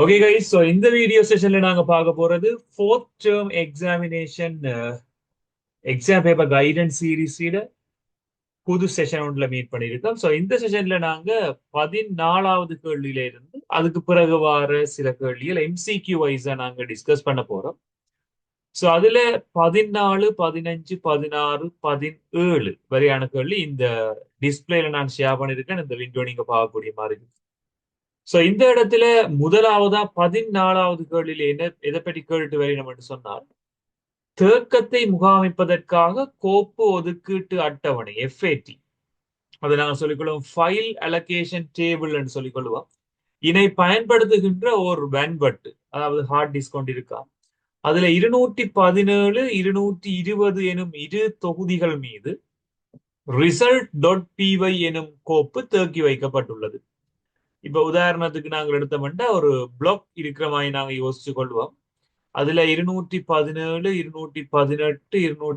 Okay guys, so இந்த video செஷன்ல நாங்க பார்க்க போறது fourth term examination exam paper guidance சீரீஸில புது செஷன் ஒன்றில் மீட் பண்ணியிருக்கோம். ஸோ இந்த செஷன்ல நாங்க 14வது கேள்வியில இருந்து அதுக்கு பிறகு வர சில கேள்விகள் எம்சிக்யூ வைஸா நாங்க டிஸ்கஸ் பண்ண போறோம். ஸோ அதுல 14, 15, 16, 17 வரையான கேள்வி இந்த டிஸ்பிளேல நான் ஷேர் பண்ணியிருக்கேன். இந்த விண்டோ நீங்க பார்க்கக்கூடிய மாதிரி இருக்கு. சோ இந்த இடத்துல முதலாவதா 14வது கேள்வியில என்ன எதை பற்றி கேட்டு வரணும் என்று சொன்னால், தேக்கத்தை முகாமிப்பதற்காக கோப்பு ஒதுக்கீட்டு அட்டவணை FAT, அதை நாங்கள் சொல்லிக்கொள்வோம் ஃபைல் அலோகேஷன் டேபிள் என்று சொல்லிக்கொள்வோம். இதை பயன்படுத்துகின்ற ஒரு வென்பட்டு, அதாவது ஹார்ட் டிஸ்க் கொண்டு இருக்கா, அதுல 217 220 எனும் இரு தொகுதிகள் மீது result.py எனும் கோப்பு தேக்கி வைக்கப்பட்டுள்ளது. இப்ப உதாரணத்துக்கு நாங்கள் எடுத்தோம்னா ஒரு பிளாக் இருக்கிற மாதிரி நாங்க யோசிச்சு கொள்வோம். அதுல 217 218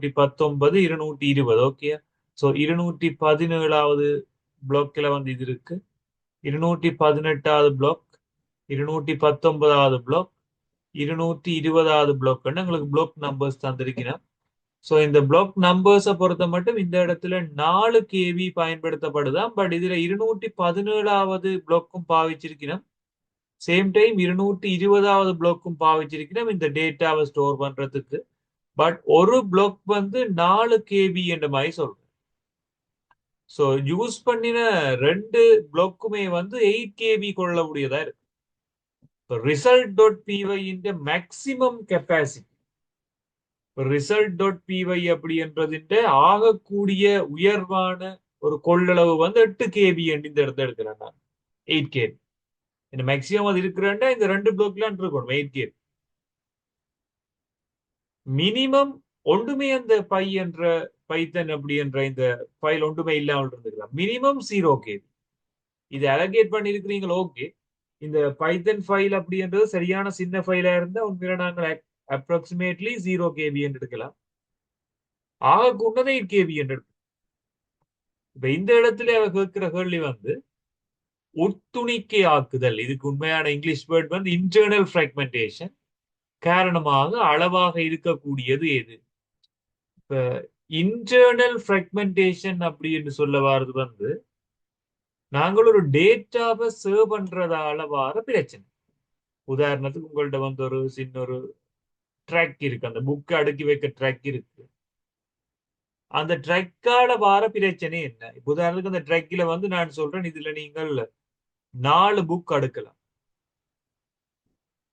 219 220. ஓகே, சோ 217வது பிளாக்ல வந்து இது இருக்கு, 218வது பிளாக், 219வது பிளாக், 220வது பிளாக் எங்களுக்கு பிளாக் நம்பர்ஸ் தந்திருக்கிறேன். சோ இந்த பிளாக் நம்பர்ஸை பொறுத்த மட்டும் இந்த இடத்துல 4 KB பயன்படுத்தப்படுதான். பட் இதுல 217வது பிளாக்கும் பாவிச்சிருக்கிறோம், சேம் டைம் 220வது பிளாக்கும் பாவிச்சிருக்கிறோம் இந்த டேட்டாவை ஸ்டோர் பண்றதுக்கு. பட் ஒரு பிளாக் வந்து 4 KB என்ற மாதிரி சொல்றேன். ஸோ யூஸ் பண்ணின ரெண்டு பிளாக்குமே வந்து 8 KB கொள்ளக்கூடியதா இருக்கு. result.py இந்த மேக்சிமம் கெப்பாசிட்டி, result.py அப்படி என்றதிന്റെ ஆகக்கூடிய உயர்வான ஒரு கொள்ளளவு வந்து 8 KB என்று இந்த இடத்த எடுக்கிறேன் நான். 8 KB இந்த மேக்சிமம் அது இருக்கிறேன்டா இந்த ரெண்டு பிளாக்லாம் இருக்கணும் 8 KB. மினிமம் ஒன்றுமே அந்த பை என்ற பைத்தன் அப்படி என்ற இந்த ஃபைல் ஒன்றுமே இல்லாமல் இருந்துக்கலாம். மினிமம் 0 KB இது அலோகேட் பண்ணிருக்கிறீங்க. ஓகே, இந்த பைத்தன் ஃபைல் அப்படின்றது சரியான சின்ன ஃபைலா இருந்தா உண்மையில நாங்கள் அப்ராக்சிமேட்லி 0 KB என்று எடுக்கலாம். ஆக கொண்டதை 8 KB என்று எடுக்கலாம். இப்ப இந்த இடத்துல அவ கேட்கிற கேள்வி வந்து உட்துணிக்கை ஆக்குதல். இதுக்கு உண்மையான இங்கிலீஷ் வேர்ட் வந்து இன்டர்னல் ஃப்ராக்மெண்டேஷன் காரணமாக அளவாக இருக்கக்கூடியது எது? இப்ப இன்டர்னல் ஃப்ராக்மெண்டேஷன் அப்படி என்று சொல்ல வாரது வந்து நாங்கள் ஒரு டேட்டாவை சர்வ் பண்றதால வார பிரச்சனை. உதாரணத்துக்கு உங்கள்ட்ட வந்து ஒரு சின்ன ஒரு ட்ராக் இருக்கு, அந்த புக்கை அடுக்கி வைக்க ட்ராக் இருக்கு. அந்த ட்ரக்கால வார பிரச்சனை என்ன? இப்ப உதாரணத்துக்கு அந்த ட்ரக்கில வந்து நான் சொல்றேன், இதுல நீங்கள் 4 புக் அடுக்கலாம்.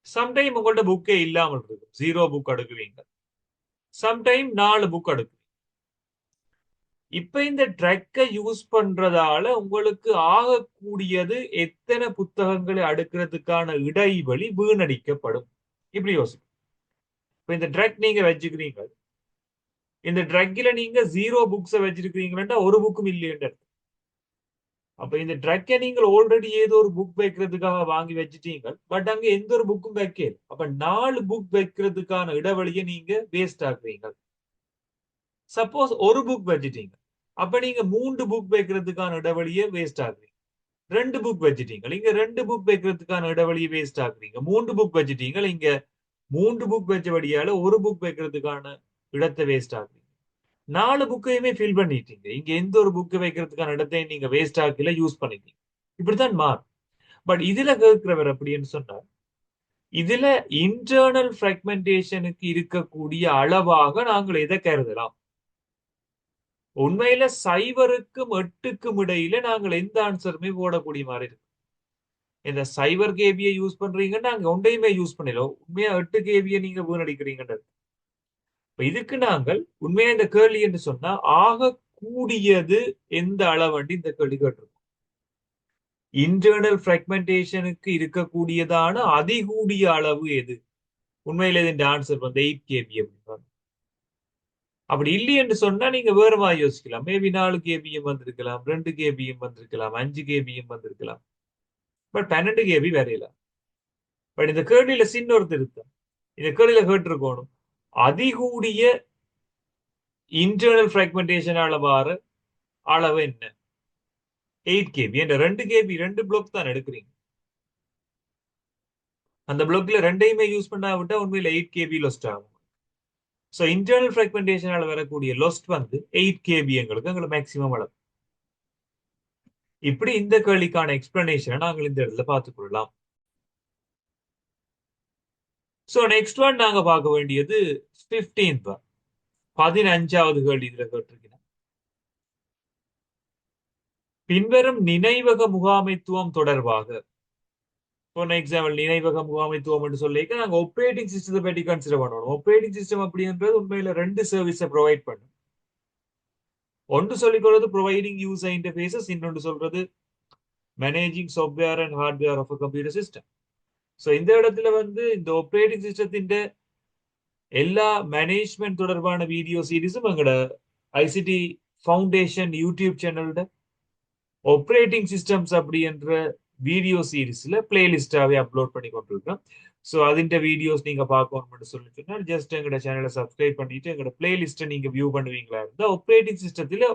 சம்டைம் உங்கள்ட்ட புக்கே இல்லாமல் இருக்கும், 0 புக் அடுக்குவீங்க. சம்டைம் 4 புக் அடுக்கு. இப்ப இந்த ட்ரக்கை யூஸ் பண்றதால உங்களுக்கு ஆகக்கூடியது எத்தனை புத்தகங்களை அடுக்கிறதுக்கான இடைவெளி வீணடிக்கப்படும். இப்படி யோசிக்கும். இப்ப இந்த ட்ரக் நீங்க வச்சுக்கிறீங்க, இந்த ட்ரக்கில நீங்க 0 புக்ஸை வச்சிருக்கிறீங்கன்னா ஒரு புக்கும் இல்லைன்ற. அப்ப இந்த ட்ரக்கை நீங்கள் ஆல்ரெடி ஏதோ ஒரு புக் வைக்கிறதுக்காக வாங்கி வச்சுட்டீங்க, பட் அங்க எந்த ஒரு புக்கும் வைக்கல. அப்ப 4 புக் வைக்கிறதுக்கான இடைவெளியை நீங்க வேஸ்ட் ஆக்குறீங்க. சப்போஸ் ஒரு புக் வச்சுட்டீங்க, அப்ப நீங்க 3 புக் வைக்கிறதுக்கான இடைவெளியை வேஸ்ட் ஆகுறீங்க. 2 புக் வச்சுட்டீங்க, இங்க 2 புக் வைக்கிறதுக்கான இடைவெளியை வேஸ்ட் ஆகுறீங்க. 3 புக் வச்சுட்டீங்க, இங்க 3 புக் வச்சபடியால ஒரு புக் வைக்கிறதுக்கான இடத்தை வேஸ்ட் ஆகுறீங்க. 4 புக்கையுமே ஃபில் பண்ணிட்டீங்க, இங்க எந்த ஒரு புக் வைக்கிறதுக்கான இடத்தையும் நீங்க வேஸ்ட் ஆக்கல, யூஸ் பண்ணிட்டீங்க. இப்படித்தான் மாறும். பட் இதுல கேட்கிறவர் அப்படின்னு சொன்னார், இதுல இன்டர்னல் ஃப்ராக்மெண்டேஷனுக்கு இருக்கக்கூடிய அளவாக நாங்கள் எதை கருதலாம்? உண்மையில 0க்கும் 8க்கும் இடையில நாங்கள் எந்த ஆன்சருமே போடக்கூடிய மாதிரி இருக்கு. இந்த 0 KB யூஸ் பண்றீங்கன்னா நாங்க ஒன்றையுமே யூஸ் பண்ணலாம். உண்மையா 8 KB நீங்க வீணடிக்கிறீங்கன்றது. இதுக்கு நாங்கள் உண்மையா இந்த கேள்வி என்று சொன்னா ஆக கூடியது எந்த அளவண்டி இந்த கேள்வி கேட்டிருக்கோம். இன்டர்னல் ஃப்ராக்மெண்டேஷனுக்கு இருக்கக்கூடியதான அதிகூடிய அளவு எது? உண்மையில இந்த ஆன்சர் வந்து 8 KB அப்படின்னு. அப்படி இல்லை என்று சொன்னா நீங்க வேற மாதிரி யோசிக்கலாம். மேபி 4 KBM வந்திருக்கலாம், 2 KBM வந்திருக்கலாம், 5 KBM வந்திருக்கலாம். பட் 12 KB வரையலாம். பட் இந்த கேள்வியில சின்ன ஒரு திருத்தம். இந்த கேள்வியில கேட்டிருக்கணும், அதிகூடிய இன்டர்னல் ஃப்ராக்மெண்டேஷன் அளவாறு அளவு என்ன? 8 KB என்ற 2 KB 2 பிளாக் தான் எடுக்கிறீங்க. அந்த பிளாக்ல ரெண்டையுமே யூஸ் பண்ணா விட்டா உண்மையில 8 KB லொஸ்ட் ஆகும். ஸோ இன்டர்னல் ஃப்ராக்மெண்டேஷனால வரக்கூடிய லொஸ்ட் வந்து 8 KB எங்களுக்கு மேக்சிமம் அளவு. இப்படி இந்த கேள்விக்கான எக்ஸ்பிளனேஷனை நாங்கள் இந்த இடத்துல பார்த்துக் கொள்ளலாம். ஸோ நெக்ஸ்ட் ஒன் நாங்க பார்க்க வேண்டியது 15th 15வது கேள்வி இதுல கேட்டிருக்கிறேன். பின்வரும் நினைவக முகாமைத்துவம் தொடர்பாக, ஃபார் எக்ஸாம்பிள் நினைவக முகாமைத்துவம் என்று சொல்லிக்க நாங்க ஆப்பரேட்டிங் சிஸ்டத்தை பற்றி கன்சிடர் பண்ணணும். ஆப்பரேட்டிங் சிஸ்டம் அப்படின்றது உண்மையில ரெண்டு சர்வீஸை ப்ரொவைட் பண்ணும். ஒன்று சொல்லிக்கொள்வது ப்ரொவைடிங் யூசர் இன்டர்ஃபேசஸ், இன்னொன்று சொல்றது managing software and hardware of computer system. So இந்த இடத்துல வந்து இந்த ஆப்பரேட்டிங் சிஸ்டத்தின் எல்லா மேனேஜ்மெண்ட் தொடர்பான வீடியோ சீரீஸும் எங்களோட ஐசிடி ஃபவுண்டேஷன் யூடியூப் சேனலோட ஆப்பரேட்டிங் சிஸ்டம்ஸ் அப்படி என்ற வீடியோ சீரீஸ்ல பிளேலிஸ்டாவே அப்லோட் பண்ணி கொண்டிருக்கோம். ஸோ அதிண்ட வீடியோஸ் நீங்க பார்க்கணும்னு சொல்லி சொன்னால் ஜஸ்ட் எங்களோட சேனலை சப்ஸ்கிரைப் பண்ணிட்டு எங்களோட பிளேலிஸ்ட்டை நீங்க வியூ பண்ணுவீங்களா இருந்தா ஆப்பரேட்டிங் சிஸ்டத்துல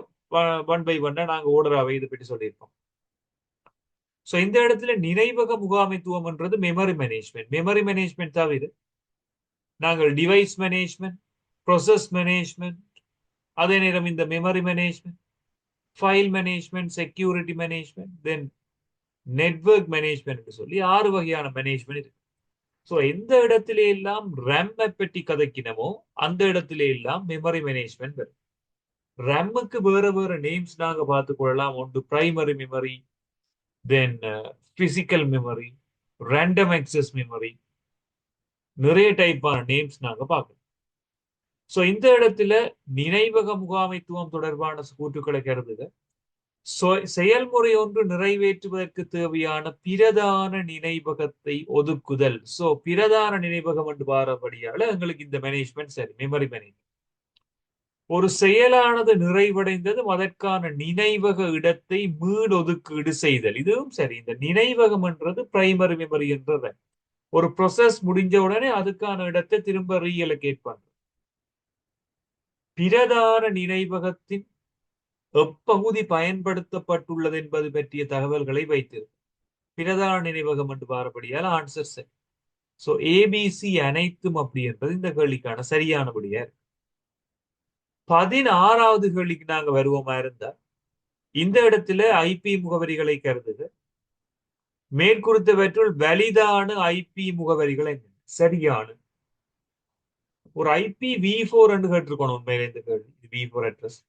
1 by 1 நாங்க ஓர்டராகவே இதை பற்றி சொல்லியிருக்கோம். ஸோ இந்த இடத்துல நினைவக முகாமைத்துவம்ன்றது மெமரி மேனேஜ்மெண்ட். மெமரி மேனேஜ்மெண்ட் தவிர நாங்கள் டிவைஸ் மேனேஜ்மெண்ட், ப்ரொசஸ் மேனேஜ்மெண்ட், அதே நேரம் இந்த memory management, file management, security management, then network management சொல்லி 6 வகையான மேனேஜ்மெண்ட் இருக்கு. ஸோ எந்த இடத்துல எல்லாம் ரேம்மை பற்றி கதைக்கினமோ அந்த இடத்துல எல்லாம் மெமரி மேனேஜ்மெண்ட் வரும். ரேமுக்கு வேற வேற நேம்ஸ் நாங்க பார்த்துக் கொள்ளலாம். ஒன்று primary memory, then physical memory, random access memory, நிறைய டைப்பான நேம்ஸ் நாங்க பார்க்கணும். ஸோ இந்த இடத்துல நினைவக முகாமைத்துவம் தொடர்பான கூற்றுக்களை கருதுக. செயல்முறை ஒன்று நிறைவேற்றுவதற்கு தேவையான பிரதான நினைவகத்தை ஒதுக்குதல். சோ பிரதான நினைவகம் என்று பாரபடியால எங்களுக்கு இந்த மேனேஜ்மெண்ட் சரி, மெமரி மேனேஜ்மெண்ட். ஒரு செயலானது நிறைவடைந்ததும் அதற்கான நினைவக இடத்தை மீளொதுக்கீடு செய்தல், இதுவும் சரி. இந்த நினைவகம் என்றது பிரைமரி மெமரி என்றது. ஒரு ப்ரொசஸ் முடிஞ்ச உடனே அதுக்கான இடத்தை திரும்ப ரீஅலோகேட் பண்றது. பிரதான நினைவகத்தின் எப்பகுதி பயன்படுத்தப்பட்டுள்ளது என்பது பற்றிய தகவல்களை வைத்திருக்கும். பிரதான நினைவகம் என்று பாரபடியால் ஆன்சர் சரி. சோ ஏபிசி அனைத்தும் அப்படி என்பது இந்த கேள்விக்கான சரியானபடியா இருக்கு. 16வது கேள்விக்கு நாங்க வருவோமா இருந்தா இந்த இடத்துல ஐபி முகவரிகளை கருதுக. மேற்குறித்தவற்றுள் வலிதான ஐபி முகவரிகள் என்ன? சரியான ஒரு ஐபி V4 என்று கேட்டிருக்கணும் உண்மையில இந்த கேள்வி. V4 address.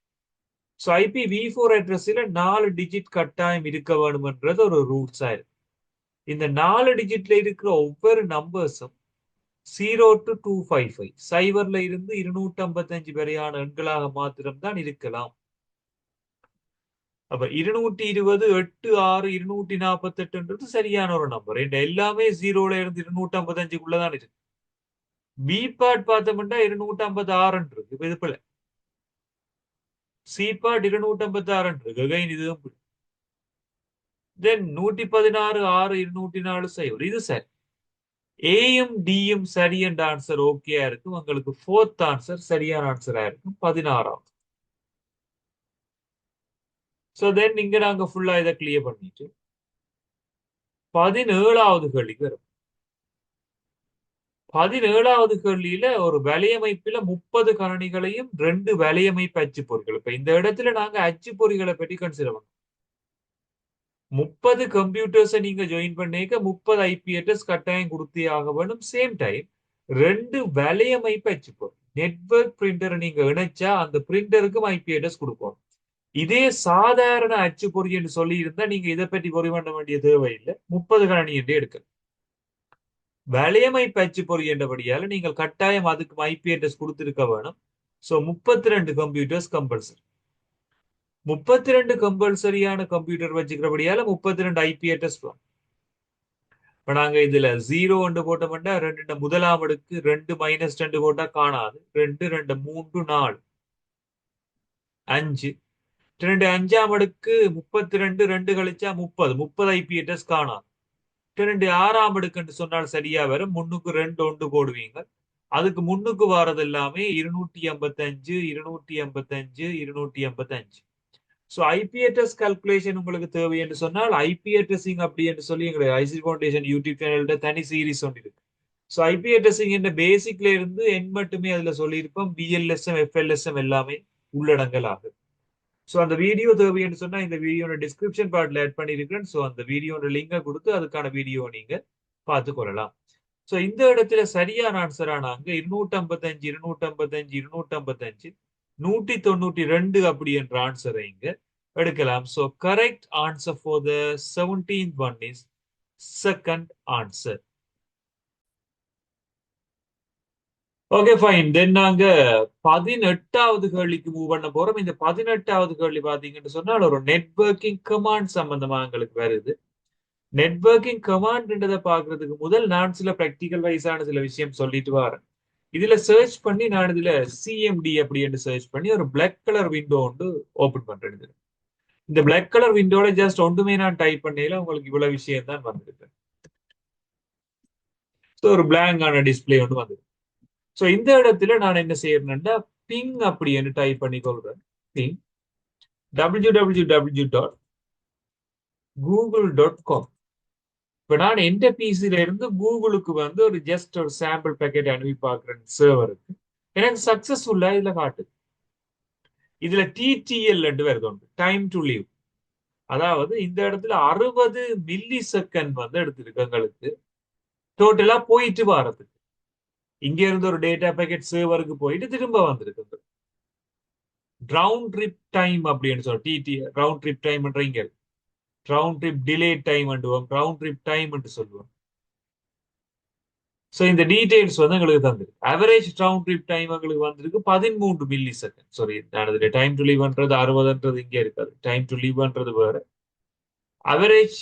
So IP V4 அட்ரஸ்ல 4 digit கட்டாயம் இருக்க வேணும்ன்றது ஒரு ரூல்ஸா இருக்கு. இந்த 4 டிஜிட்ல இருக்கிற ஒவ்வொரு நம்பர்ஸும் 0 to 255 சைபர்ல இருந்து 255 வரையான எண்களாக மாத்திரம்தான் இருக்கலாம். அப்ப 220, 8, 6, 248 சரியான ஒரு நம்பர். எல்லாமே 0ல இருந்து 255க்குள்ளதான் இருக்கு. பி பார்ட் பார்த்தோம்னா 256 இருக்கு. இது போல சி பார்ட் 256 இருக்கு. அகைன் இதுவும் தென் 116, 6, 204 சைபர். இது சரி. ஏயும் டியும் சரி என்ற ஆன்சர் ஓகேயா இருக்கும். உங்களுக்கு 4th ஆன்சர் சரியான ஆன்சரா இருக்கும். 16வது. சோ தென் இங்க நாங்க ஃபுல்லா இதை கிளியர் பண்ணிட்டு 17வது கேள்விக்கு வரும். 17வது கேள்வியில ஒரு வலையமைப்புல 30 கணனிகளையும் 2 வலையமைப்பு அச்சு பொறிகள். இப்ப இந்த இடத்துல நாங்க அச்சு பொறிகளை பற்றி கன்சிடர் பண்ணோம். 30 கம்ப்யூட்டர்ஸை நீங்க ஜாயின் பண்ணிக்க 30 ஐபி அட்ரஸ் கட்டாயம் கொடுத்தே ஆக வேணும். சேம் டைம் 2 வலையமைப்பு அச்சு பொறி, நெட்வொர்க் பிரிண்டரை நீங்க இணைச்சா அந்த பிரிண்டருக்கும் ஐபி அட்ரஸ் கொடுப்போம். இதே சாதாரண அச்சு பொறி என்று சொல்லி இருந்தா நீங்க இதை பற்றி பொறி பண்ண வேண்டிய தேவையில்லை. 30 கணனி என்று எடுக்க. வலையமைப்பு அச்சு பொறி என்றபடியால நீங்கள் கட்டாயம் அதுக்கு ஐபி அட்ரஸ் கொடுத்திருக்க வேணும். So 32 computers compulsory. 32 கம்பல்சரியான கம்ப்யூட்டர் வச்சுக்கிறபடியால 32 ஐபி அட்ரஸ் வேணும். இப்ப நாங்க இதுல 0 ஒன்று போட்டோம்னா 2 முதலாம் அடுக்கு 2 - 2 போட்டா காணாது. 2 2 3 4 5 2 5ஆம் அடுக்கு 32 2 கழிச்சா 30 ஐபி அட்ரஸ் காணாது. 2 6ஆம் அடுக்கு சொன்னால் சரியா வரும். முன்னுக்கு 2 1 போடுவீங்க. அதுக்கு முன்னுக்கு வாரது எல்லாமே 285 285 285. ஸோ ஐபி அட்ரஸ் கால்குலேஷன் உங்களுக்கு தேவை என்று சொன்னால் ஐபி அட்ரஸிங் அப்படி என்று சொல்லி எங்களுடைய ஐசிடி ஃபவுண்டேஷன் யூடியூப் சேனல்ல தனி சீரிஸ் ஒன்று இருக்கு. ஸோ ஐபி அட்ரஸிங் என்ற பேசிக்ல இருந்து என் மட்டுமே அதுல சொல்லியிருப்போம். பிஎல்எஸ்எம் எஃப்எல்எஸ்எம் எல்லாமே உள்ளடங்கல் ஆகுது. ஸோ அந்த வீடியோ தேவை என்று சொன்னா இந்த வீடியோட டிஸ்கிரிப்ஷன் பார்ட்ல ஆட் பண்ணிருக்கேன். ஸோ அந்த வீடியோட லிங்கை கொடுத்து அதுக்கான வீடியோ நீங்க பார்த்து கொள்ளலாம். ஸோ இந்த இடத்துல சரியான ஆன்சரா நாங்க 255 255 255 192 அப்படி என்ற ஆன்சரை இங்க எடுக்கலாம். So correct answer for the 17th one is second answer. Okay fine. Then நாங்க 18வது கேள்விக்கு மூவ் பண்ண போறோம். இந்த 18வது கேள்வி பாத்தீங்கன்னு சொன்னால் ஒரு நெட்வொர்க்கிங் கமாண்ட் சம்பந்தமா எங்களுக்கு வருது. நெட்வொர்க்கிங் கமாண்ட்ன்றதை பாக்குறதுக்கு முதல் நான் சில பிராக்டிக்கல் வைஸான சில விஷயம் சொல்லிட்டு வரேன். இதுல சர்ச் பண்ணி நான் இதுல சிஎம்டி அப்படின்னு சர்ச் பண்ணி ஒரு பிளாக் கலர் விண்டோ ஒன்று ஓபன் பண்றேன். இந்த பிளாக் கலர் விண்டோல ஜஸ்ட் ஒன்றுமே நான் டைப் பண்ணல உங்களுக்கு இவ்வளவு விஷயம் தான் வந்திருக்கு. ஸோ ஒரு பிளாங்கான டிஸ்பிளே ஒன்று வந்திருக்கு. ஸோ இந்த இடத்துல நான் என்ன செய்யறேன்னா பிங் அப்படின்னு டைப் பண்ணி கொள்றேன். Ping www.google.com. இப்ப நான் எந்த பிசில இருந்து கூகுளுக்கு வந்து ஒரு ஜஸ்ட் ஒரு சாம்பிள் பேக்கெட் அனுப்பி பார்க்குறேன் சர்வருக்கு. எனக்கு சக்சஸ்ஃபுல்லா இதுல காட்டுது. இதுல டிடிஎல் வருது ஒன்று, டைம் டு லீவ். அதாவது இந்த இடத்துல 60 மில்லி செகண்ட் வந்து எடுத்திருக்கு எங்களுக்கு டோட்டலா போயிட்டு வர்றதுக்கு. இங்க இருந்து ஒரு டேட்டா பேக்கெட் சர்வருக்கு போயிட்டு திரும்ப வந்திருக்கு. ரவுண்ட் ட்ரிப் டைம் அப்படின்னு சொல்ல டிடி ரவுண்ட் ட்ரிப் டைம் இங்க round trip delay time round trip time சொல்லுவோம். ஸோ இந்த டீடைல்ஸ் வந்து எங்களுக்கு தந்திருக்கு. அவரேஜ் ரவுண்ட் ட்ரிப் டைம் எங்களுக்கு வந்திருக்கு 13 மில்லி செகண்ட். சாரி, நான் டைம் டு லீவ்ன்றது 60ன்றது இங்க இருக்காது. டைம் டு லீவ்ன்றது வேற. Average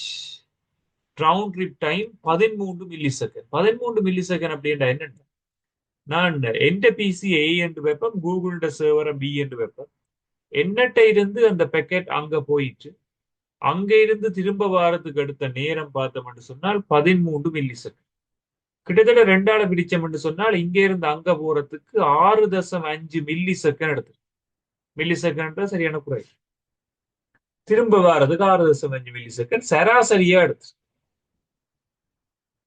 round trip time 13 milli second. 13 milli second அப்படின்னா என்னென்ன, நான் எந்த பிசி ஏ என்று வைப்பேன், கூகுளோட சர்வரை பி என்று வைப்பேன். என்னட்ட இருந்து அந்த பேக்கெட் அங்க போயிட்டு அங்க இருந்து திரும்ப வாரத்துக்கு எடுத்த நேரம் பார்த்தோம்னு சொன்னால் 13 மில்லி செகண்ட். கிட்டத்தட்ட 2ஆல பிரிச்சோம் என்று சொன்னால் இங்க இருந்து அங்க போறதுக்கு 6.5 மில்லி செகண்ட் எடுத்து. மில்லி செகண்ட் சரியான குறை. திரும்ப வாரதுக்கு 6.5 மில்லி செகண்ட் சராசரியா எடுத்து.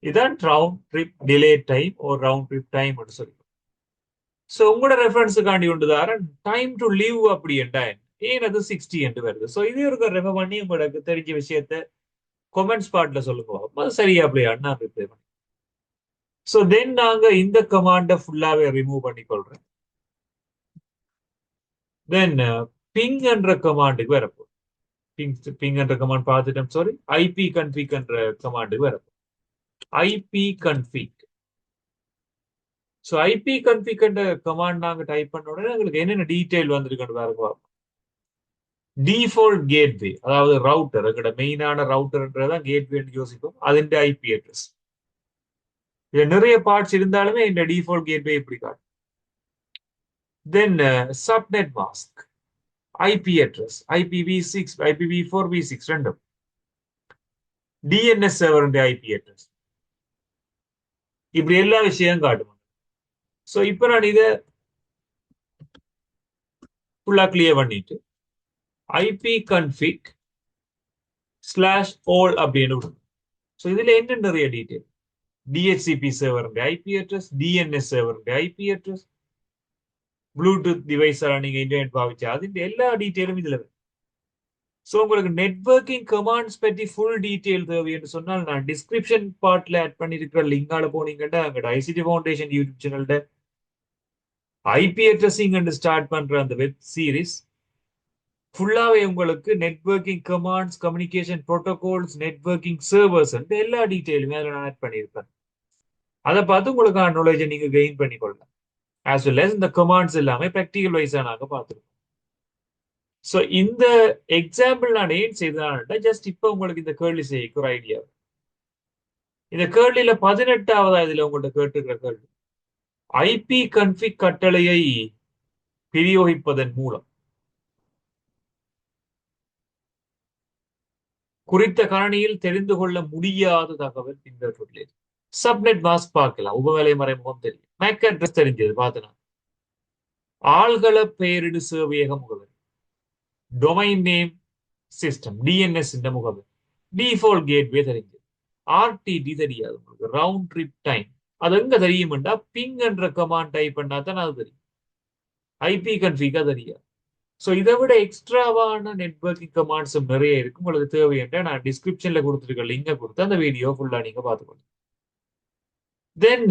இதுதான் ரவுண்ட் ட்ரிப் டிலே டைம் ஒரு ரவுண்ட் ட்ரிப் டைம் சொல்லி. ஸோ உங்களோட ரெஃபரன்ஸுக்காண்டி ஒன்றுதார டைம் டு லீவ் அப்படி என்றான் ஏன் அது 60 என்று வருது. ஸோ இது ஒரு ரெஃபர் பண்ணி உங்களுக்கு தெரிஞ்ச விஷயத்த கொமெண்ட்ஸ் பார்ட்ல சொல்லுங்க. சரியா அப்படியா நான் ரிப்ளை பண்ணி. ஸோ தென் நாங்க இந்த கமாண்டை ஃபுல்லாவே ரிமூவ் பண்ணி கொள்றேன். தென் பிங் என்ற கமாண்டுக்கு வரப்போ பிங் என்ற கமாண்ட் பார்த்துட்டோம். சாரி, ஐபி கன்ஃபிக் என்ற கமாண்டுக்கு வரப்போ IP config. So IP config என்ற கமாண்ட் நாங்க டைப் பண்ண உடனே எங்களுக்கு என்னென்ன டீடைல் வந்திருக்குன்னு பாருங்க. டிஃபால்ட் கேட்வே, அதாவது ரவுட்டர், எங்களோட மெயினான ரவுட்டர்ன்றதான் கேட்வேன்னு யோசிப்போம். அதுன்ற ஐபி அட்ரஸ். இதுல நிறைய பார்ட்ஸ் இருந்தாலுமே இந்த டிஃபால்ட் கேட்வே இப்படி காட்டும். Then subnet mask, IP address, IPv6, IPv4, v6 ரெண்டும். DNS server IP address. இப்படி எல்லா விஷயம் காட்டும். ஸோ இப்போ நான் இதை ஃபுல்லா கிளியர் பண்ணிட்டு ஐபி கன்ஃபிக் /all அப்படின்னு விடுங்க. ஸோ இதுல என்ன நிறைய detail, DHCP server IP address, DNS server IP address, Bluetooth device நீங்க இன்டர்நெட் பாவிச்சு அதுன்ற எல்லா டீடைலும் இதுல இருக்கு. ஸோ உங்களுக்கு நெட்வொர்க்கிங் கமாண்ட்ஸ் பற்றி ஃபுல் டீடைல் தேவை என்று சொன்னால் நான் டிஸ்கிரிப்ஷன் பார்ட்ல ஆட் பண்ணிருக்கிற லிங்கால போனீங்கன்னா அங்க ஐசிடி ஃபவுண்டேஷன் யூடியூப் சேனல்ல ஐபி அட்ரஸிங் ஸ்டார்ட் பண்ற அந்த வெப் சீரிஸ் ஃபுல்லாவே உங்களுக்கு networking commands, communication protocols, networking servers எல்லா டீடைலுமே அதில் நான் ஆட் பண்ணியிருப்பேன். அதை பார்த்து உங்களுக்கான நாலேஜை நீங்க கெயின் பண்ணிக்கொள்ளலாம். ஆஸ் வெல் அஸ் இந்த கமாண்ட்ஸ் எல்லாமே ப்ராக்டிகல் வைஸா நாங்க பார்த்துருக்கோம். ஸோ இந்த எக்ஸாம்பிள் நான் ஏன் செய்தேன்னா ஜஸ்ட் இப்போ உங்களுக்கு இந்த கேள்வி செய்ய ஒரு ஐடியா. இந்த கேள்வியில 18வது இதுல உங்கள்கிட்ட கேட்டுக்கிற கேள்வி, ஐபி கன்ஃபிக் கட்டளையை பிரயோகிப்பதன் மூலம் குறித்த கணினியில் தெரிந்து கொள்ள முடியாத தகவல் பின்வற்றுள்ளது. சப்நெட் மாஸ்க் பார்க்கலாம், உபவேலை மறைமுகம் தெரியும். மேக் அட்ரஸ் தெரிஞ்சது பார்த்தனா, ஆள்கள பெயரிடு சேவையக முகவரி, டொமைன் நேம் சிஸ்டம் டிஎன்எஸ் இந்த முகவரி, டிஃபால்ட் கேட்வே தெரிஞ்சு, ஆர்டிடி தெரியாது உங்களுக்கு, ரவுண்ட் ட்ரிப் டைம் அது எங்க தெரியும்டா பிங் என்ற கமாண்ட் டைப் பண்ணா தான் அது தெரியும், ஐபி கன்ஃபிகா தெரியாது. ஸோ இதை விட எக்ஸ்ட்ராவான நெட்வொர்க்கிங் கமாண்ட்ஸும் நிறைய இருக்கு. உங்களுக்கு தேவையான நான் டிஸ்கிரிப்ஷன்ல கொடுத்துருக்க லிங்கை கொடுத்து அந்த வீடியோ ஃபுல்லா நீங்க பார்த்துக்கணும். தென்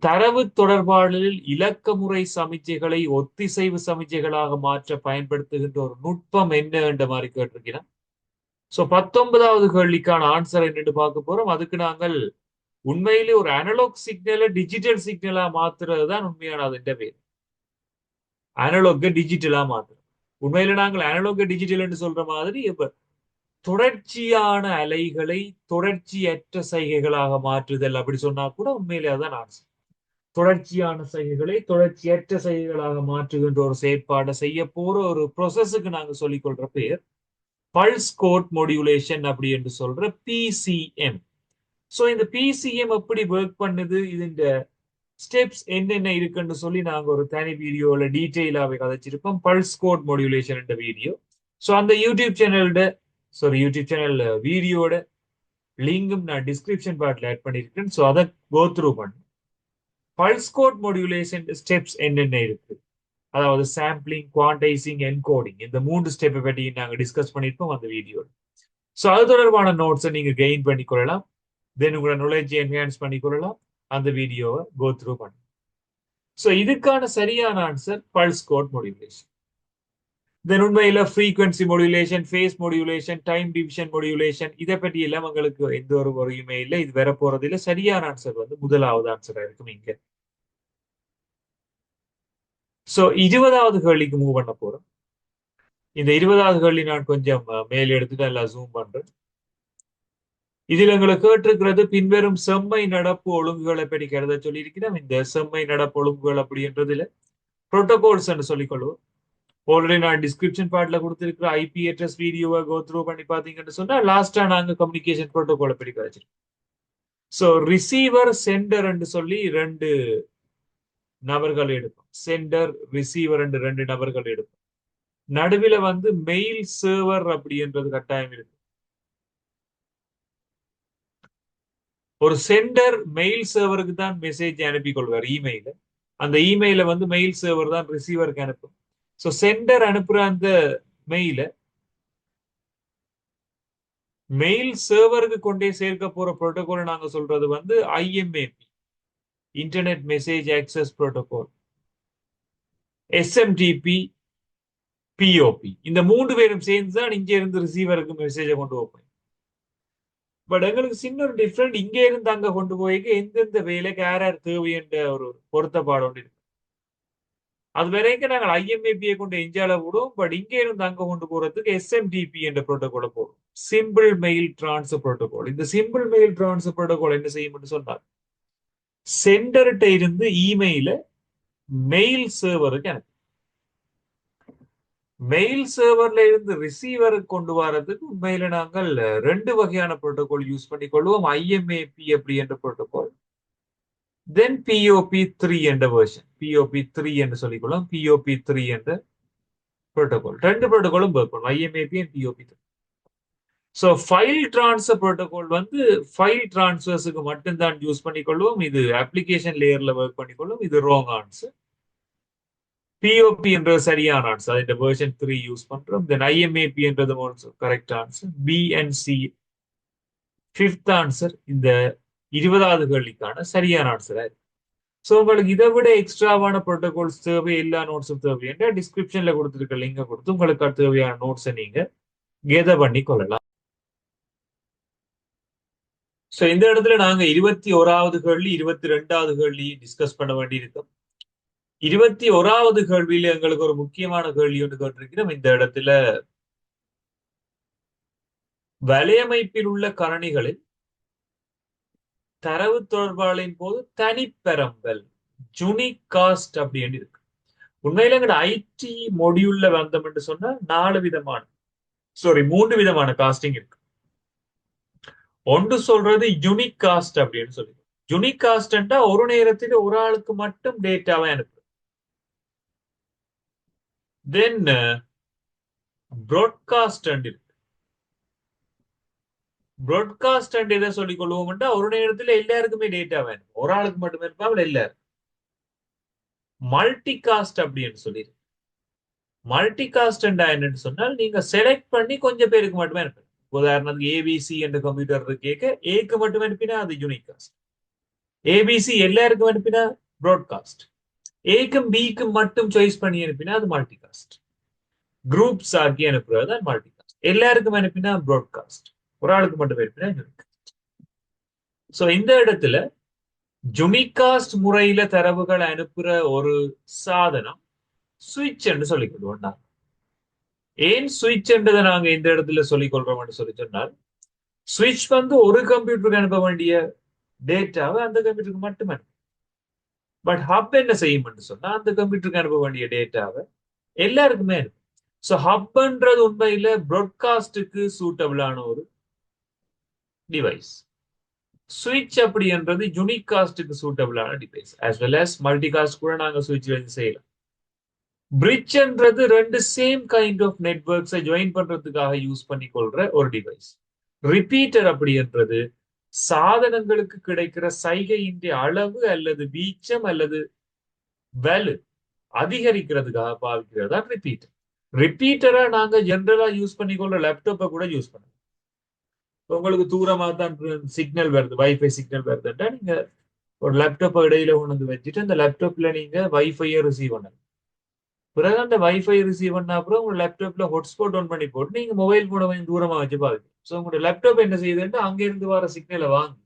தரவு தொடர்பாடலில் இலக்கமுறை சமிச்சைகளை ஒத்திசைவு சமிச்சைகளாக மாற்ற பயன்படுத்துகின்ற ஒரு நுட்பம் என்ன என்ற மாதிரி கேட்டிருக்கிறேன். ஸோ 19வது கேள்விக்கான ஆன்சர் என்னன்னு பார்க்க போறோம். அதுக்கு நாங்கள் உண்மையிலே ஒரு அனலாக் சிக்னலை டிஜிட்டல் சிக்னலா மாத்துறது தான் உண்மையான அது பேர், அனலாக டிஜிட்டலா மாத்துறது. உண்மையில நாங்கள் அனலாக டிஜிட்டல் சொல்ற மாதிரி இப்ப தொடர்ச்சியான அலைகளை தொடர்ச்சியற்ற சைகைகளாக மாற்றுதல் அப்படி சொன்னா கூட உண்மையிலே அதான் ஆன்சர். தொடர்ச்சியான சைகைகளை தொடர்ச்சியற்ற சைகைகளாக மாற்றுகின்ற ஒரு செயற்பாடை செய்ய போற ஒரு ப்ரொசஸுக்கு நாங்க சொல்லிக் கொள்ற பேர் பல்ஸ் கோட் மாடுலேஷன் அப்படி என்று சொல்ற பிசிஎம். ஸோ இந்த பிசிஎம் எப்படி ஒர்க் பண்ணுது, இது இந்த ஸ்டெப்ஸ் என்னென்ன இருக்குன்னு சொல்லி நாங்க ஒரு தனி வீடியோல டீட்டெயிலாவே கதைச்சிருப்போம், பல்ஸ் கோட் மாடுலேஷன் என்ற வீடியோ. ஸோ அந்த யூடியூப் சேனல் வீடியோட லிங்கும் நான் டிஸ்கிரிப்ஷன் பார்ட்ல ஆட் பண்ணியிருக்கேன். ஸோ அதை கோ த்ரூ பண்ணு. பல்ஸ் கோட் மாடுலேஷன் ஸ்டெப்ஸ் என்னென்ன இருக்கு, அதாவது சாம்பிளிங், குவான்டைசிங், என்கோடிங், இந்த 3 ஸ்டெப்பை பற்றி நாங்கள் டிஸ்கஸ் பண்ணியிருப்போம் அந்த வீடியோல. ஸோ அது தொடர்பான நோட்ஸை நீங்க கெயின் பண்ணிக்கொள்ளலாம். தென் உங்களோட நாலேஜ் என்ஹான்ஸ் பண்ணிக்கொள்ளலாம். அந்த வீடியோவை கோ த்ரூ பண்ணு. ஸோ இதுக்கான சரியான answer pulse code modulation. Then உண்மையில frequency modulation, phase modulation, time division modulation, இதை பற்றி எல்லாம் உங்களுக்கு எந்த ஒரு முறையுமே இல்லை. இது வர போறது இல்லை. சரியான ஆன்சர் வந்து முதலாவது ஆன்சரா இருக்கும் இங்க. ஸோ 20வது கேள்விக்கு மூவ் பண்ண போறோம். இந்த 20வது கேள்வி நான் கொஞ்சம் மேல் எடுத்துட்டு எல்லாம் ஜூம் பண்றேன். இதில் எங்களை கேட்டிருக்கிறது பின்வரும் செம்மை நடப்பு ஒழுங்குகளை பற்றி கருத சொல்லியிருக்கிறோம். இந்த செம்மை நடப்பு ஒழுங்குகள் அப்படின்றதுல புரோட்டோகால்ஸ் என்று சொல்லிக்கொள்வோம். ஆல்ரெடி நான் டிஸ்கிரிப்ஷன் பார்ட்ல கொடுத்திருக்கிற ஐபி அட்ரஸ் வீடியோவை கோ த்ரூ பண்ணி பாத்தீங்கன்னு சொன்னா லாஸ்டா நாங்க கம்யூனிகேஷன் புரோட்டோகாலை பற்றி கழிச்சிருக்கோம். ஸோ ரிசீவர் சென்டர் என்று சொல்லி 2 நபர்கள் எடுப்போம். சென்டர் ரிசீவர் என்று 2 நபர்கள் எடுப்போம். நடுவில் வந்து மெயில் சர்வர் அப்படின்றது கட்டாயம் இருக்கு. ஒரு சென்டர் மெயில் சர்வருக்கு தான் மெசேஜ் அனுப்பி கொள்வார் இமெயில. அந்த இமெயில வந்து மெயில் சர்வர் தான் ரிசீவருக்கு அனுப்பும். ஸோ சென்டர் அனுப்புற அந்த மெயில மெயில் சர்வருக்கு கொண்டே சேர்க்க போற புரோட்டோகால் நாங்க சொல்றது வந்து IMAP, internet message access protocol, SMTP, POP. இந்த 3 பேரும் சேர்ந்து தான் இங்க இருந்து ரிசீவருக்கு மெசேஜை கொண்டு வைப்போம். பட் எங்களுக்கு சின்ன ஒரு டிஃப்ரெண்ட், இங்க இருந்து அங்க கொண்டு போய்க்கு எந்தெந்த வேலைக்கு யார் யார் தேவை என்ற ஒரு பொருத்தப்பாடு ஒன்று இருக்கு. அது வரைக்கும் நாங்கள் ஐஎம்ஏபியை கொண்டு எஞ்சால விடுவோம். பட் இங்க இருந்து அங்க கொண்டு போறதுக்கு எஸ்எம்டிபி என்ற புரோட்டோகாலை போடும், சிம்பிள் மெயில் டிரான்ஸ்ஃபர் புரோட்டோகால். இந்த சிம்பிள் மெயில் டிரான்ஸ்ஃபர் புரோட்டோகால் என்ன செய்யும் சொன்னார், சென்டர்கிட்ட இருந்து இமெயில மெயில் சர்வருக்கு அனுப்பி, மெயில் சர்வர்ல இருந்து ரிசீவருக்கு கொண்டு வரதுக்கு உண்மையில நாங்கள் 2 வகையான புரோட்டோகால் யூஸ் பண்ணி கொள்வோம். ஐஎம்ஏபி அப்படி என்ற புரோட்டோகால், தென் POP3 என்ற வெர்ஷன், POP3 என்று சொல்லிக்கொள்ளும், POP3 என்ற புரோட்டோகால். 2 புரோட்டோகாலும் ஒர்க் பண்ணும், ஐஎம்ஏபி and POP3. So file transfer protocol வந்து ஃபைல் டிரான்ஸ்ஃபர்ஸுக்கு மட்டும்தான் யூஸ் பண்ணிக்கொள்வோம். இது அப்ளிகேஷன் லேயர்ல ஒர்க் பண்ணிக்கொள்ளும். இது ராங் ஆன்சர். POP என்றது சரியான ஆன்சர், இந்த வெர்ஷன் 3 யூஸ் பண்றோம். தென் IMAP என்றது correct answer. B and C 5th answer இந்த 20வது கேள்விக்கான சரியான ஆன்சரா இருக்கு. ஸோ உங்களுக்கு இதை விட எக்ஸ்ட்ராவான புரோட்டோகால்ஸ் தேவை, எல்லா நோட்ஸும் தேவை என்ற டிஸ்கிரிப்ஷன்ல கொடுத்துருக்க லிங்கை கொடுத்து உங்களுக்கு தேவையான நோட்ஸை நீங்க கேதர் பண்ணி கொள்ளலாம். ஸோ இந்த இடத்துல நாங்க 21வது கேள்வி 22வது கேள்வி டிஸ்கஸ் பண்ண வேண்டியிருக்கோம். 21வது கேள்வியில எங்களுக்கு ஒரு முக்கியமான கேள்வி ஒன்று கேட்டிருக்கிறோம். இந்த இடத்துல வலையமைப்பில் உள்ள கணனிகளில் தரவு தொடர்பாளின் போது தனிப்பெறம்பல், யூனிக் காஸ்ட் அப்படின்னு இருக்கு. உண்மையில எங்க ஐடி மொடியூல்ல வந்தோம் என்று சொன்னா 3 விதமான காஸ்டிங் இருக்கு. ஒன்று சொல்றது யூனிக் காஸ்ட் அப்படின்னு சொல்லி, யூனிக் காஸ்ட்னா ஒரு நேரத்தில் ஒரு ஆளுக்கு மட்டும் டேட்டாவை அனுப்பு. தென் ப்ராட்காஸ்ட் அண்ட் இருக்கு. ப்ராட்காஸ்ட் அண்ட் எதை சொல்லிக் கொள்வோம்னா ஒரு நேரத்துல எல்லாருக்குமே டேட்டா வேணும், ஒரு ஆளுக்கு மட்டுமே இருப்பாங்க எல்லாரும். மல்டிகாஸ்ட் அப்படின்னு சொல்லி மல்டிகாஸ்ட் என்னன்னு சொன்னால் நீங்க செலக்ட் பண்ணி கொஞ்சம் பேருக்கு மட்டுமே அனுப்பணும். உதாரணத்துக்கு ஏபிசி என்ற கம்ப்யூட்டர் கேட்க ஏக்கு மட்டும் அனுப்பினா அது யூனிகாஸ்ட், ஏபிசி எல்லாருக்கும் அனுப்பினா ப்ராட்காஸ்ட், ஏக்கும் பிக்கும் மட்டும் சாய்ஸ் பண்ணி அனுப்பினா அது மல்டிகாஸ்ட், குரூப்ஸ் ஆக்கி அனுப்புறது தான் மல்டிகாஸ்ட், எல்லாருக்கும் அனுப்பினா ப்ராட்காஸ்ட், ஒரு ஆளுக்கு மட்டும் அனுப்பினா யூனிகாஸ்ட். சோ இந்த இடத்துல யூனிகாஸ்ட் முறையில தரவுகளை அனுப்புற ஒரு சாதனம் சுவிட்ச் என்று சொல்லிக் கொள்வோம். ஏன் சுவிட்ச் என்றதை நாங்க இந்த இடத்துல சொல்லிக் கொள்றோம்னு சொல்லி சொன்னால், சுவிட்ச் வந்து ஒரு கம்ப்யூட்டருக்கு அனுப்ப வேண்டிய டேட்டாவை அந்த கம்ப்யூட்டருக்கு மட்டுமே அனுப்பும். பட் ஹப் என்ன செய்யும் சொன்னா அந்த கம்ப்யூட்டருக்கு அனுப்ப வேண்டிய டேட்டாவை எல்லாருக்குமே அனுப்பும். ஸோ ஹப்ன்றது உண்மையில ப்ராட்காஸ்டுக்கு சூட்டபிளான ஒரு டிவைஸ். சுவிட்ச் அப்படி என்றது யூனிகாஸ்டுக்கு சூட்டபிளான device. As well as multicast கூட நாங்க சுவிட்ச் வச்சு செய்யலாம். பிரிட்ஜ்ன்றது ரெண்டு சேம் கைண்ட் ஆஃப் நெட்வொர்க்ஸை ஜாயின் பண்றதுக்காக யூஸ் பண்ணி கொள்ற ஒரு டிவைஸ். ரிப்பீட்டர் அப்படின்றது சாதனங்களுக்கு கிடைக்கிற சைகையின் அளவு அல்லது வீச்சம் அல்லது வேல்யூ அதிகரிக்கிறதுக்காக பாவிக்கிறது தான் ரிப்பீட்டர். ரிப்பீட்டரா நாங்க ஜென்ரலா யூஸ் பண்ணிக்கொள்ற லேப்டாப்பை கூட யூஸ் பண்ணலாம். உங்களுக்கு தூரமா தான் சிக்னல் வருது, வைஃபை சிக்னல் வருதுன்னா நீங்க ஒரு லேப்டாப்பை இடையில கொண்டு வந்து வச்சுட்டு அந்த லேப்டாப்ல நீங்க வைஃபையை ரிசீவ் பண்ணலாம். பிறகு அந்த வைஃபை ரிசீவ் பண்ண அப்புறம் உங்க லேப்டாப்ல ஹாட்ஸ்பாட் ஆன் பண்ணி போட்டு நீங்க மொபைல் போனை கொஞ்சம் தூரமா வச்சு பாருங்க. ஸோ உங்களோட லேப்டாப் என்ன செய்யுதுன்னா அங்க இருந்து வர சிக்னலை வாங்கி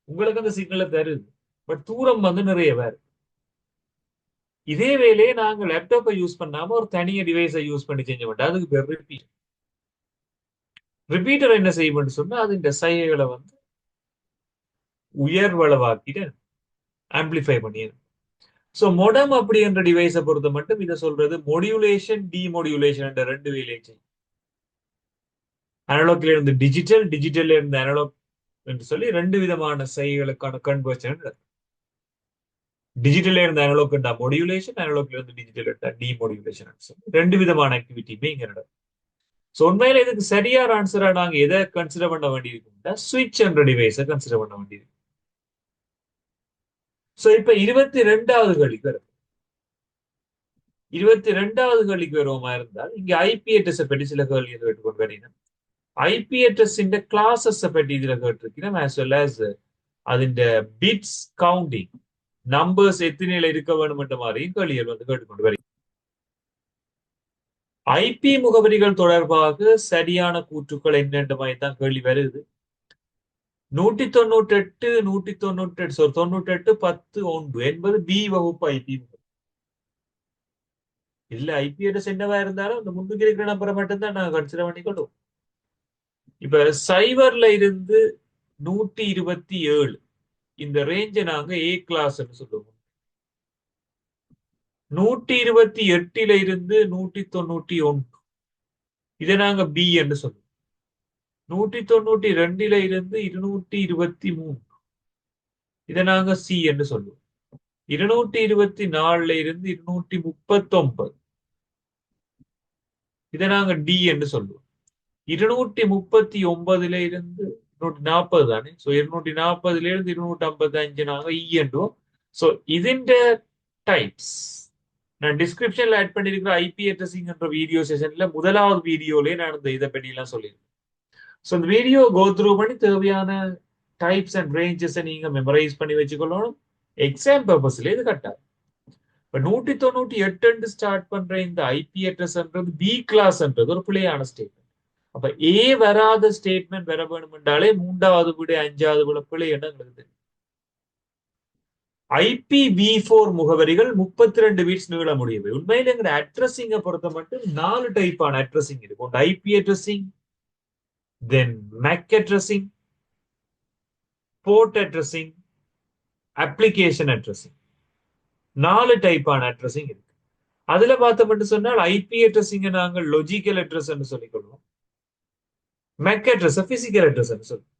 உங்களுக்கு அந்த சிக்னலை தருது. பட் தூரம் வந்து நிறைய வேறு. இதே வேலையை நாங்க லேப்டாப்பை யூஸ் பண்ணாம ஒரு தனிய டிவைஸை யூஸ் பண்ணி செஞ்ச மாட்டோம். அதுக்கு பேர் ரிப்பீட்டர். ரிப்பீட்டர் என்ன செய்யும் சொன்னா அது இந்த சைகைகளை வந்து உயர்வளவாக்கிட்டு ஆம்பிளிஃபை பண்ணி. ஸோ மொடம் அப்படி என்ற டிவைஸை பொறுத்த மட்டும் இதை சொல்றது மொடியுலேஷன் டிமொடியுலேஷன் என்ற ரெண்டு வேலையை செய்யும். அனலாக்ல இருந்து டிஜிட்டல், டிஜிட்டல்ல இருந்து அனலாக் என்று சொல்லி ரெண்டு விதமான சைகைகளுக்கான கன்வர்ஷன். டிஜிட்டல்ல இருந்து அனலாக் மொடியுலேஷன், அனலாக்ல இருந்து டிஜிட்டல் டிமொடியுலேஷன் ரெண்டு விதமான ஆக்டிவிட்டியுமே இங்க நடக்கும். ஸோ உண்மையில இதுக்கு சரியான ஆன்சரா நாங்க எதை கன்சிடர் பண்ண வேண்டியிருக்கும்னா சுவிட்ச் என்ற டிவைஸை கன்சிடர் பண்ண வேண்டியிருக்கு. ஸோ இப்ப 22வது கேள்விக்கு வரும். 22வது கேள்விக்கு வருவோமா இருந்தால் இங்க ஐபி அட்ரஸை பற்றி சில கேள்விகள் கேட்டுக்கொண்டு வரீங்க. ஐபி அட்ரஸ் கிளாஸஸ் பற்றி இதுல கேட்டிருக்கிறோம். ஆஸ் வெல் ஆஸ் അതിന്റെ பிட்ஸ் கவுண்டிங், நம்பர்ஸ் எத்தனையில இருக்க வேண்டும் என்ற மாதிரியும் கேள்விகள் வந்து கேட்டுக்கொண்டு வரும். ஐபி முகவரிகள் தொடர்பாக சரியான கூற்றுக்கள் என்னென்ற மாதிரி தான் கேள்வி வருது. 198 98 10 1 என்பது பி வகுப்பு ஐபி. இல்ல ஐபி அட்ரஸ் என்னவா இருந்தாலும் அந்த முன்னுக்கு இருக்கிற நம்பரை மட்டும்தான் நான் கன்சிடர் பண்ணிக்கொள்ளும். இப்ப சைபர்ல இருந்து 127 இந்த ரேஞ்சை நாங்க ஏ கிளாஸ் சொல்லுவோம். 128 இருந்து 191 இதை நாங்க பி என்று சொல்லுவோம். 192 இருந்து 223 இதை நாங்க சி என்று சொல்லுவோம். 224 இருந்து 239 இதை நாங்க டி என்று சொல்லுவோம். 239 இருந்து 240 தானே. ஸோ 240 இருந்து 255 நாங்க இ என்றுவோம். ஸோ ഇതിന്റെ டைப்ஸ் நான் டிஸ்கிரிப்ஷன்ல ஆட் பண்ணிருக்கிற ஐபி அட்ரஸிங் என்ற வீடியோ செஷன்ல முதலாவது வீடியோலயே நான் இந்த இதை பற்றி எல்லாம் சொல்லியிருக்கேன். ஸோ இந்த வீடியோ கோ த்ரூ பண்ணி தேவையான டைப்ஸ் அண்ட் ரேஞ்சஸ் நீங்க மெமரைஸ் பண்ணி வச்சுக்கொள்ளணும். எக்ஸாம் பர்பஸ்ல இது கட்டாது. இப்ப 198 ஸ்டார்ட் பண்ற இந்த ஐபி அட்ரஸ்ன்றது பி கிளாஸ்ன்றது ஒரு பிள்ளையான ஸ்டேட்மெண்ட். அப்ப ஏ வராத ஸ்டேட்மெண்ட் வர வேணும் என்றாலே 3வது விட 5வது விட பிழை என்ன எங்களுக்கு. IPv4 முகவரிகள் 32 பிட்ஸ் நீள முடியவை. உண்மையில எங்க அட்ரஸிங்க பொறுத்த மட்டும் 4 டைப்பான அட்ரஸிங் இருக்கு. IP addressing, then MAC addressing, port addressing, application addressing, 4 டைப்பான அட்ரஸிங் இருக்கு. அதுல பார்த்தோம்னு சொன்னால் ஐபி அட்ரஸிங் நாங்கள் லொஜிக்கல் அட்ரஸ் சொல்லிக் கொள்வோம். மேக் அட்ரஸ் பிசிக்கல் அட்ரஸ் சொல்லுவோம்.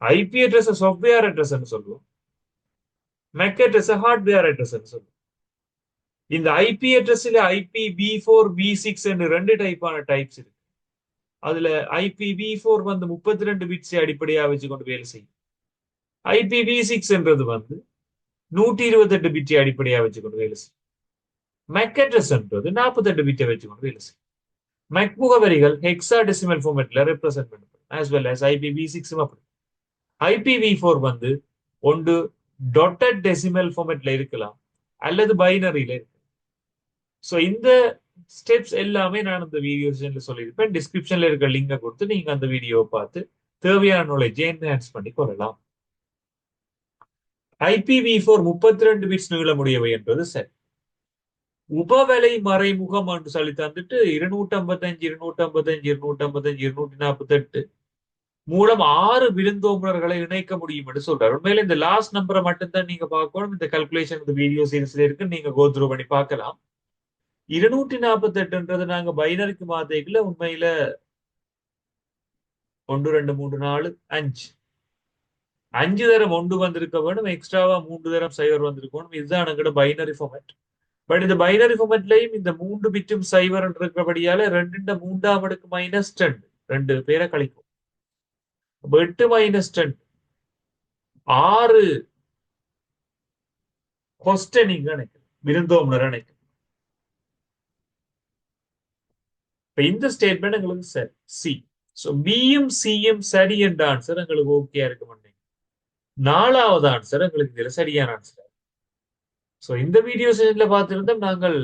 ஐபி அட்ரஸ் சாஃப்ட்வேர் அட்ரஸ் சொல்லுவோம். மேக் அட்ரஸ் ஹார்ட்வேர் அட்ரஸ் சொல்லுவோம். இந்த ஐபி அட்ரஸ்ல IPv4 V6 என்று ரெண்டு டைப்பான டைப்ஸ் இருக்கு. அதுல IPv4 வந்து 32 பிட்ஸை அடிப்படையா வச்சு கொண்டு வேலை செய்யும். IPv6 என்றது வந்து 128 பிட்டை அடிப்படையா வச்சு கொண்டு வேலை செய்யும். மேக் அட்ரஸ் என்றது 48 பிட்டை வச்சு கொண்டு வேலை செய்யும். மேக் முகவரிகள் ஹெக்ஸாடெசிமல் ஃபார்மேட்ல ரெப்ரசென்ட் பண்ணப்படும் as well as IPv6 அப்படி. IPv4 வந்து ஒன்று dotted decimal ஃபார்மேட்ல இருக்கலாம் அல்லது பைனரியில இருக்கலாம். ஸோ இந்த ஸ்டெப்ஸ் எல்லாமே நான் இந்த வீடியோஸ்ல சொல்லியிருப்பேன். டிஸ்கிரிப்ஷன்ல இருக்க லிங்கை கொடுத்து நீங்க அந்த வீடியோவை பார்த்து தேவையான நாலேஜை என்ஹான்ஸ் பண்ணி கொள்ளலாம். IPv4 32 பிட்ஸ் நீளமுடையவை என்பது சரி. உபவலை மறைமுகம் என்று சொல்லி தந்துட்டு 255 255 255 248 மூலம் 6 விருந்தோம்பலர்களை இணைக்க முடியும் என்று சொல்றாரு. உண்மையில இந்த லாஸ்ட் நம்பரை மட்டும்தான் நீங்க பார்க்கணும். இந்த கல்குலேஷன் இந்த வீடியோ சீரிஸ்ல இருக்கு, நீங்க கோ த்ரூ பண்ணி பார்க்கலாம். 248ன்றது நாங்க பைனரிக்கு மாத்தைக்குள்ள உண்மையில 1 2 3 4 5 5 தரம் 1 வந்திருக்க வேணும், எக்ஸ்ட்ராவா 3 தரம் சைவர் வந்திருக்கணும். இதுதான் எங்களோட பைனரி ஃபார்மேட். பட் இந்த பைனரி ஃபார்மேட்லயும் இந்த 3 பிட்டும் சைவர் இருக்கிறபடியால 2 3ஆம் அடுக்கு -10 2 பேரை கழிக்கும். 8 -10 6 ஹொஸ்ட நீங்க நினைக்கணும், விருந்தோம்பலர் நினைக்கணும். இப்ப இந்த ஸ்டேட்மெண்ட் எங்களுக்கு சரி சி. ஸோ பியும் சியும் சரி என்ற ஆன்சர் எங்களுக்கு ஓகே இருக்க மாட்டேங்க. 4வது ஆன்சர் எங்களுக்கு இதுல சரியான ஆன்சர். ஸோ இந்த வீடியோ செஷன்ல பார்த்திருந்தோம் நாங்கள்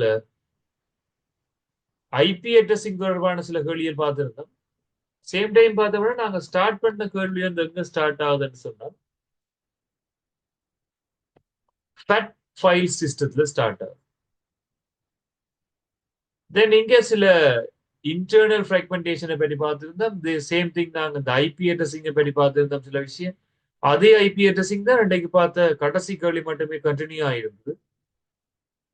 ஐபி அட்ரஸிங் தொடர்பான சில கேள்விகள் பார்த்திருந்தோம். சேம் டைம் பார்த்த விட நாங்க ஸ்டார்ட் பண்ண கேள்வி வந்து எங்க ஸ்டார்ட் ஆகுதுன்னு சொன்னா ஃபேட் ஃபைல் சிஸ்டத்துல ஸ்டார்ட் ஆகுது. தென் இங்க சில இன்டர்னல் ஃப்ராக்மெண்டேஷனை பற்றி பார்த்திருந்தோம். சேம் திங் நாங்க இந்த ஐபி அட்ரஸிங்கை பற்றி பார்த்திருந்தோம் சில விஷயம். அதே ஐபி அட்ரஸிங் தான் இன்றைக்கு பார்த்த கடைசி கேள்வி மட்டுமே கண்டினியூ ஆயிருந்தது.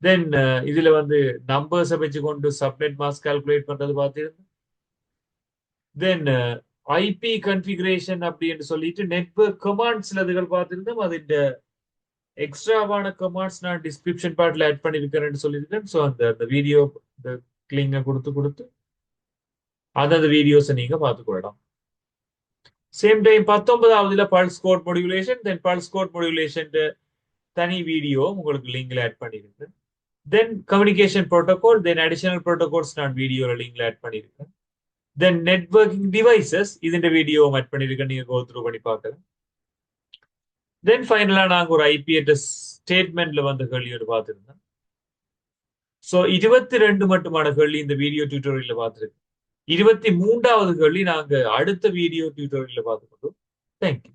தென் இதுல வந்து நம்பர்ஸை வச்சு கொண்டு சப்நெட் மாஸ்க் கால்குலேட் பண்றது பார்த்திருந்தோம். தென் ஐபி கன்ஃபிகரேஷன் அப்படின்னு சொல்லிட்டு நெட்வொர்க் கமாண்ட்ஸ் சிலதுகள் பார்த்திருந்தோம். அது இந்த எக்ஸ்ட்ராவான கமாண்ட்ஸ் நான் டிஸ்கிரிப்ஷன் பார்ட்ல ஆட் பண்ணிருக்கிறேன்னு சொல்லியிருக்கேன். ஸோ அந்த வீடியோ லிங்கை கொடுத்து அந்த வீடியோஸை நீங்க பார்த்துக்கொள்ளலாம். சேம் டைம் 19வதுல pulse code modulation, then pulse code modulation தனி வீடியோ உங்களுக்கு லிங்க்ல ஆட் பண்ணிருக்கேன். Then communication protocol, then additional protocols நான் வீடியோல லிங்க்ல ஆட் பண்ணிருக்கேன். தென் நெட்வொர்க்கிங் டிவைசஸ் இதுன்ற வீடியோ ஆட் பண்ணிருக்கேன், நீங்க கோ த்ரூ பண்ணி பார்க்கலாம். தென் ஃபைனலா நாங்க ஒரு ஐபி அட்ரஸ் ஸ்டேட்மெண்ட்ல வந்த கேள்வியோட பார்த்துருந்தோம். ஸோ 22 மட்டுமான கேள்வி இந்த வீடியோ டியூட்டோரியல்ல பார்த்துருக்கேன். 23வது கேள்வி நாங்க அடுத்த வீடியோ டியூட்டோரியல்ல பார்த்துக்கொண்டோம். தேங்க்யூ.